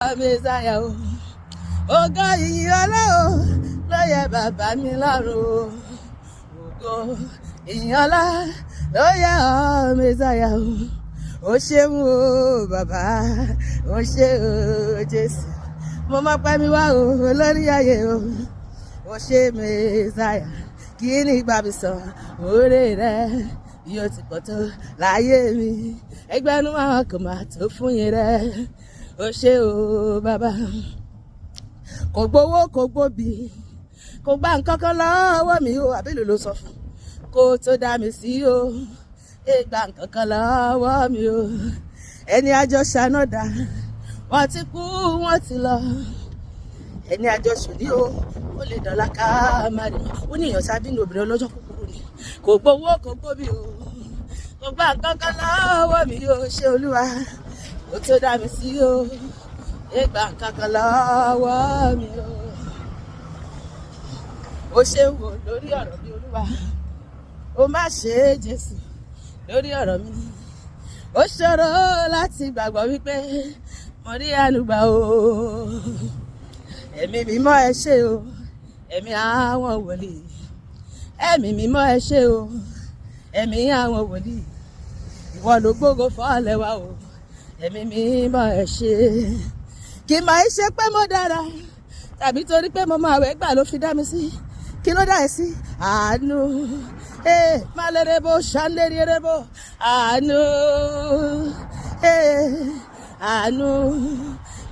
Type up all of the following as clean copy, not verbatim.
Mẹ́sáyà o, ògo ìyìn Ọlọ́run ló yẹ bàbá mi lọ́run o, ògo ìyìn Ọlọ́run ló yẹ ọ́ Mẹ́sáyà o, ó ṣeun o bàbá, ó ṣe o Jésù, mo máa pẹ́ mi wá o lórí ayé o, ó ṣe Mẹ́sáyà, kí ni ìgbà mi sọ oore rẹ yóò ti pọ̀ tó láyé mi, ẹgbẹ́nu àwọn kò máa tó fún yín rẹ. Ó ṣé o bàbá, kò gbowó kò gbóbi, kò gba nǹkan kan lọ́wọ́ mi o, àbílù ló sọ fún kó tó dá mi sí o, gba nǹkan kan lọ́wọ́ mi o, ẹni àjọ ṣànádà wọ́n ti kú wọ́n ti lọ, ẹni àjọ ṣòdí o, ó lè dọ̀la ká má rí mọ́, ó ní èèyàn sábì ní obìnrin ọlọ́jọ́ kúkúrú ni, kò gbowó kò gbóbi o, kò gba nǹkan kan lọ́wọ́ mi o, ṣé Olúwa ó tó dá mi sí o, gba nǹkan kan lọ́wọ́ mi o, ó ṣe wò lórí ọ̀rọ̀ mi Olúwa, ó má ṣe Jésù lórí ọ̀rọ̀ mi, ó ṣòro láti gbàgbọ́ wípé mo rí àánú gbà o, ẹ̀mí mímọ́ ẹ ṣé o, ẹ̀mí àwọn wòlíì, ẹ̀mí mímọ́ ẹ ṣé o, ẹ̀mí àwọn wòlíì, ìwọ ló gbógo fọ́lẹ̀ wa o, ẹ̀mí mímọ́ ẹ ṣé, kì í máa ṣe pé mo dára tàbí torí pé mo máa wẹ̀ gbà ló fi dá mi sí, kí ló dá ẹ sí? Àánú malérébó ṣàndérérébó, àánú àánú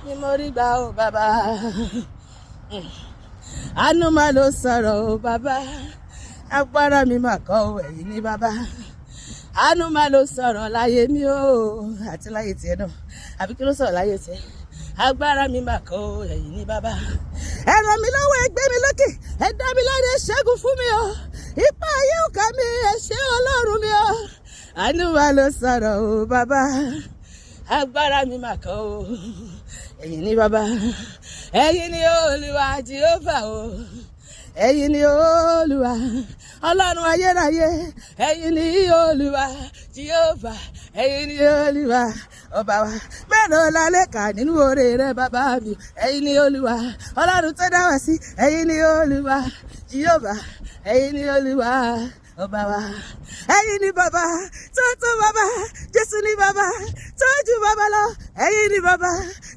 ni mo rí gbà ó bàbá, àánú máa ló sọ̀rọ̀ ó bàbá, agbára mi mà kọ́ ẹ̀yìn ní bàbá, àánú máa ló sọ̀rọ̀ láyé mi o, àti láyé tiẹ̀ náà, àbí kí ló sọ̀rọ̀ láyé tiẹ̀? Agbára mi mà kọ́ ẹ̀yìn ní bàbá, ẹ ràn mí lọ́wọ́, ẹ gbé mi lókè, ẹ dá mi láre, ṣẹ́gun fún mi o, ipá ayé ò ká mi, ẹ ṣé Ọlọ́run mi o, àánú máa ló sọ̀rọ̀ o bàbá, agbára mi mà kọ́ ẹ̀yìn ní bàbá, ẹ̀yin ni Olúwa Jèhófà o, ẹ̀yin ni Olúwa Ọlọ́run ayérayé, ẹ̀yin ni Olúwa Jèhófà, ẹ̀yin ni Olúwa ọba wa, mélòó la lè kà nínú oore rẹ bàbá mi, ẹ̀yin ni Olúwa Ọlọ́run tó dá wa sí, ẹ̀yin ni Olúwa Jèhófà, ẹ̀yin ni Olúwa ọba wa, ẹ̀yin ni bàbá tó tó bàbá, Jésù ni bàbá tó jù bàbá lọ, ẹ̀yin ni bàbá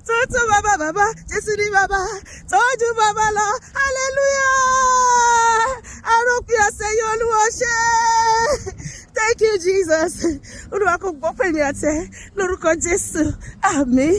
tó tó bàbá, bàbá Jésù ni bàbá tó jù bàbá lọ, hallelujah, àròpin ọ̀sẹ̀ yìí Olúwa ṣe, thank you Jesus, Olúwa kò gbọ́ pè mí àtẹ lórúkọ Jésù, àmín.